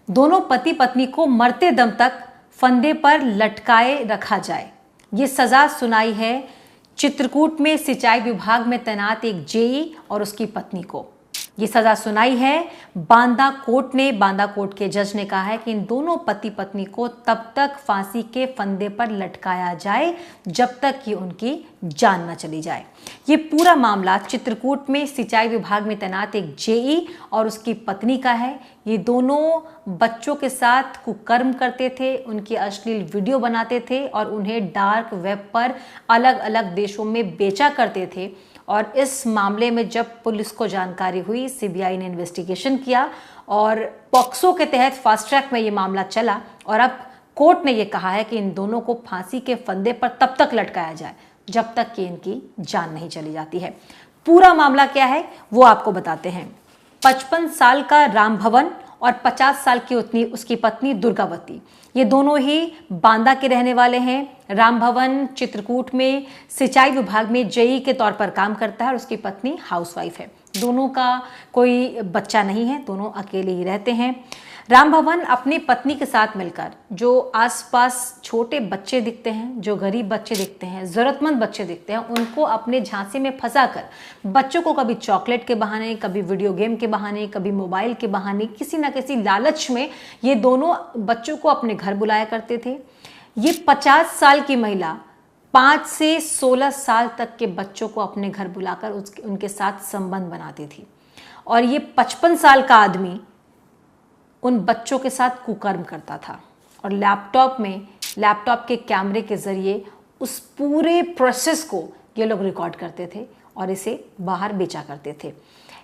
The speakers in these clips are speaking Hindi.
दोनों पति पत्नी को मरते दम तक फंदे पर लटकाए रखा जाए। ये सजा सुनाई है चित्रकूट में सिंचाई विभाग में तैनात एक जेई और उसकी पत्नी को। ये सजा सुनाई है बांदा कोर्ट ने। बांदा कोर्ट के जज ने कहा है कि इन दोनों पति पत्नी को तब तक फांसी के फंदे पर लटकाया जाए जब तक कि उनकी जान न चली जाए। ये पूरा मामला चित्रकूट में सिंचाई विभाग में तैनात एक जेई और उसकी पत्नी का है। ये दोनों बच्चों के साथ कुकर्म करते थे, उनकी अश्लील वीडियो बनाते थे और उन्हें डार्क वेब पर अलग अलग देशों में बेचा करते थे। और इस मामले में जब पुलिस को जानकारी हुई, सीबीआई ने इन्वेस्टिगेशन किया और पॉक्सो के तहत फास्ट ट्रैक में ये मामला चला और अब कोर्ट ने ये कहा है कि इन दोनों को फांसी के फंदे पर तब तक लटकाया जाए जब तक कि इनकी जान नहीं चली जाती है। पूरा मामला क्या है वो आपको बताते हैं। 55 साल का राम भवन और 50 साल की उसकी पत्नी दुर्गावती, ये दोनों ही बांदा के रहने वाले हैं। राम भवन चित्रकूट में सिंचाई विभाग में जेई के तौर पर काम करता है और उसकी पत्नी हाउसवाइफ है। दोनों का कोई बच्चा नहीं है, दोनों अकेले ही रहते हैं। राम भवन अपनी पत्नी के साथ मिलकर जो आसपास छोटे बच्चे दिखते हैं, जो गरीब बच्चे दिखते हैं, जरूरतमंद बच्चे दिखते हैं, उनको अपने झांसे में फंसाकर बच्चों को कभी चॉकलेट के बहाने, कभी वीडियो गेम के बहाने, कभी मोबाइल के बहाने, किसी ना किसी लालच में ये दोनों बच्चों को अपने घर बुलाया करते थे। ये 50 साल की महिला 5 से 16 साल तक के बच्चों को अपने घर बुलाकर उनके साथ संबंध बनाती थी और ये 55 साल का आदमी उन बच्चों के साथ कुकर्म करता था और लैपटॉप के कैमरे के जरिए उस पूरे प्रोसेस को ये लोग रिकॉर्ड करते थे और इसे बाहर बेचा करते थे।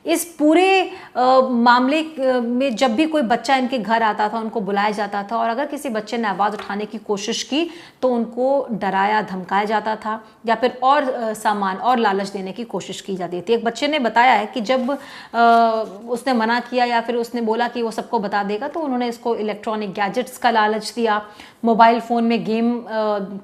इस पूरे मामले में जब भी कोई बच्चा इनके घर आता था, उनको बुलाया जाता था और अगर किसी बच्चे ने आवाज़ उठाने की कोशिश की तो उनको डराया धमकाया जाता था या फिर और सामान और लालच देने की कोशिश की जाती थी। एक बच्चे ने बताया है कि जब उसने मना किया या फिर उसने बोला कि वो सबको बता देगा तो उन्होंने इसको इलेक्ट्रॉनिक गैजेट्स का लालच दिया, मोबाइल फ़ोन में गेम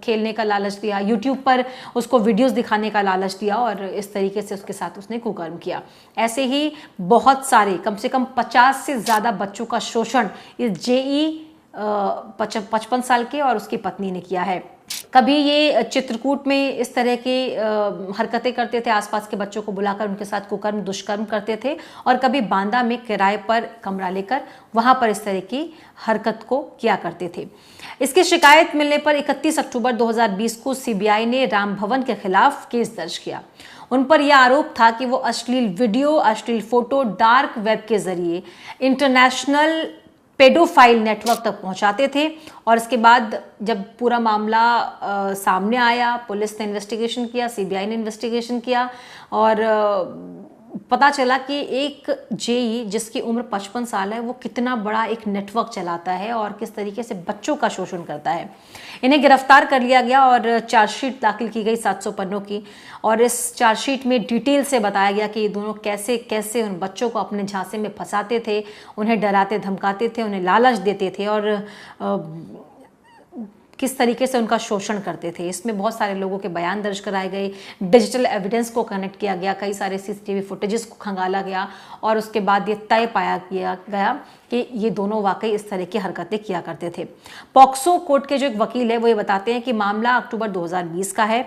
खेलने का लालच दिया, यूट्यूब पर उसको वीडियोस दिखाने का लालच दिया और इस तरीके से उसके साथ उसने कुकर्म किया। ऐसे ही बहुत सारे, कम से कम 50 से ज़्यादा बच्चों का शोषण इस जेई 55 साल के और उसकी पत्नी ने किया है। कभी ये चित्रकूट में इस तरह की हरकतें करते थे, आसपास के बच्चों को बुलाकर उनके साथ कुकर्म दुष्कर्म करते थे और कभी बांदा में किराए पर कमरा लेकर वहां पर इस तरह की हरकत को किया करते थे। इसकी शिकायत मिलने पर 31 अक्टूबर 2020 को सीबीआई ने राम भवन के खिलाफ केस दर्ज किया। उन पर यह आरोप था कि वो अश्लील वीडियो, अश्लील फोटो डार्क वेब के जरिए इंटरनेशनल पेडोफाइल नेटवर्क तक पहुंचाते थे। और इसके बाद जब पूरा मामला सामने आया, पुलिस ने इन्वेस्टिगेशन किया, सीबीआई ने इन्वेस्टिगेशन किया और पता चला कि एक जेई जिसकी उम्र 55 साल है वो कितना बड़ा एक नेटवर्क चलाता है और किस तरीके से बच्चों का शोषण करता है। इन्हें गिरफ्तार कर लिया गया और चार्जशीट दाखिल की गई 700 पन्नों की और इस चार्जशीट में डिटेल से बताया गया कि ये दोनों कैसे कैसे उन बच्चों को अपने झांसे में फंसाते थे, उन्हें डराते धमकाते थे, उन्हें लालच देते थे और किस तरीके से उनका शोषण करते थे। इसमें बहुत सारे लोगों के बयान दर्ज कराए गए, डिजिटल एविडेंस को कनेक्ट किया गया, कई सारे सीसीटीवी फुटेजेस को खंगाला गया और उसके बाद ये तय पाया गया कि ये दोनों वाकई इस तरह की हरकतें किया करते थे। पॉक्सो कोर्ट के जो एक वकील है वो ये बताते हैं कि मामला अक्टूबर 2020 का है।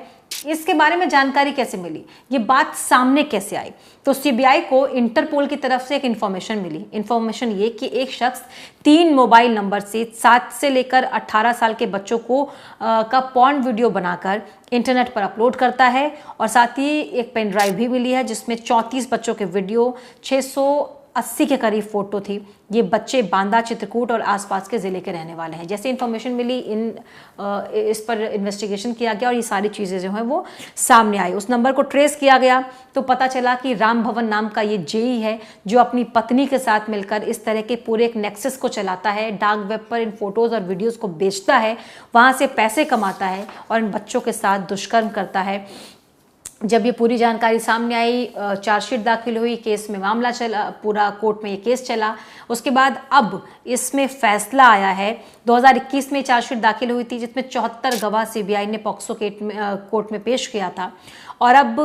इसके बारे में जानकारी कैसे मिली, ये बात सामने कैसे आई, तो सीबीआई को इंटरपोल की तरफ से एक इंफॉर्मेशन मिली। इंफॉर्मेशन ये कि एक शख्स 3 मोबाइल नंबर से 7 से लेकर 18 साल के बच्चों को का पॉर्न वीडियो बनाकर इंटरनेट पर अपलोड करता है और साथ ही एक पेन ड्राइव भी मिली है जिसमें 34 बच्चों के वीडियो, 680 के करीब फोटो थी। ये बच्चे बांदा, चित्रकूट और आसपास के ज़िले के रहने वाले हैं। जैसे इन्फॉर्मेशन मिली इस पर इन्वेस्टिगेशन किया गया और ये सारी चीज़ें जो हैं वो सामने आई। उस नंबर को ट्रेस किया गया तो पता चला कि राम भवन नाम का ये जेई है जो अपनी पत्नी के साथ मिलकर इस तरह के पूरे एक नेक्सस को चलाता है, डार्क वेब पर इन फोटोज़ और वीडियोज़ को बेचता है, वहाँ से पैसे कमाता है और इन बच्चों के साथ दुष्कर्म करता है। जब ये पूरी जानकारी सामने आई, चार्जशीट दाखिल हुई, केस में मामला चला, पूरा कोर्ट में ये केस चला। उसके बाद अब इसमें फैसला आया है। 2021 में चार्जशीट दाखिल हुई थी जिसमें 74 गवाह सीबीआई ने पॉक्सो कोर्ट में पेश किया था और अब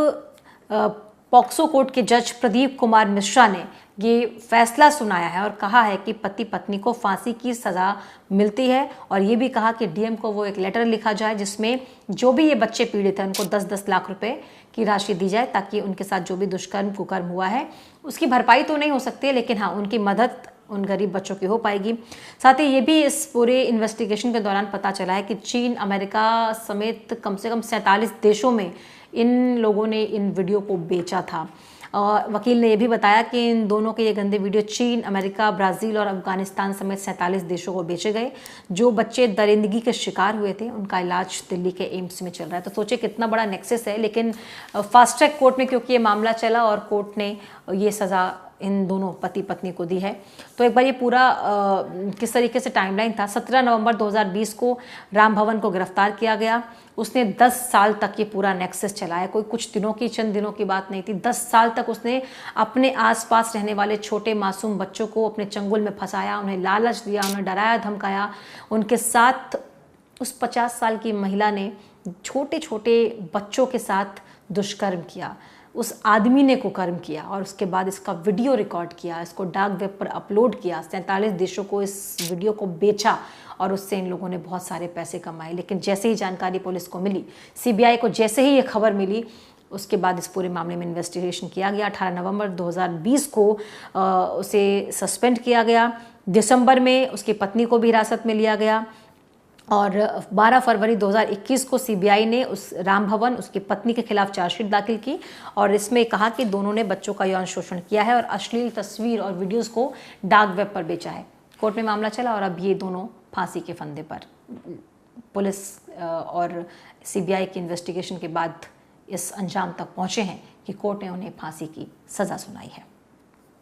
पॉक्सो कोर्ट के जज प्रदीप कुमार मिश्रा ने ये फैसला सुनाया है और कहा है कि पति पत्नी को फांसी की सज़ा मिलती है। और ये भी कहा कि डीएम को वो एक लेटर लिखा जाए जिसमें जो भी ये बच्चे पीड़ित हैं उनको 10-10 लाख रुपए की राशि दी जाए, ताकि उनके साथ जो भी दुष्कर्म कुकर्म हुआ है उसकी भरपाई तो नहीं हो सकती है, लेकिन हाँ उनकी मदद उन गरीब बच्चों की हो पाएगी। साथ ही ये भी इस पूरे इन्वेस्टिगेशन के दौरान पता चला है कि चीन, अमेरिका समेत कम से कम 47 देशों में इन लोगों ने इन वीडियो को बेचा था। वकील ने यह भी बताया कि इन दोनों के ये गंदे वीडियो चीन, अमेरिका, ब्राज़ील और अफगानिस्तान समेत 47 देशों को बेचे गए। जो बच्चे दरिंदगी के शिकार हुए थे उनका इलाज दिल्ली के एम्स में चल रहा है। तो सोचिए कितना बड़ा नेक्सस है। लेकिन फास्ट ट्रैक कोर्ट में क्योंकि ये मामला चला और कोर्ट ने ये सज़ा इन दोनों पति पत्नी को दी है। तो एक बार ये पूरा किस तरीके से टाइमलाइन था। 17 नवंबर 2020 को राम भवन को गिरफ्तार किया गया। उसने 10 साल तक ये पूरा नेक्सस चलाया। कोई कुछ दिनों की, चंद दिनों की बात नहीं थी। 10 साल तक उसने अपने आसपास रहने वाले छोटे मासूम बच्चों को अपने चंगुल में फंसाया, उन्हें लालच दिया, उन्हें डराया धमकाया। उनके साथ उस 50 साल की महिला ने छोटे छोटे बच्चों के साथ दुष्कर्म किया, उस आदमी ने कुकर्म किया और उसके बाद इसका वीडियो रिकॉर्ड किया, इसको डार्क वेब पर अपलोड किया, 47 देशों को इस वीडियो को बेचा और उससे इन लोगों ने बहुत सारे पैसे कमाए। लेकिन जैसे ही जानकारी पुलिस को मिली, सीबीआई को जैसे ही ये खबर मिली, उसके बाद इस पूरे मामले में इन्वेस्टिगेशन किया गया। 18 नवंबर 2020 को उसे सस्पेंड किया गया। दिसंबर में उसकी पत्नी को भी हिरासत में लिया गया और 12 फरवरी 2021 को सीबीआई ने उस राम भवन, उसकी पत्नी के खिलाफ चार्जशीट दाखिल की और इसमें कहा कि दोनों ने बच्चों का यौन शोषण किया है और अश्लील तस्वीर और वीडियोस को डार्क वेब पर बेचा है। कोर्ट में मामला चला और अब ये दोनों फांसी के फंदे पर। पुलिस और सीबीआई की इन्वेस्टिगेशन के बाद इस अंजाम तक पहुंचे हैं कि कोर्ट ने उन्हें फांसी की सज़ा सुनाई है।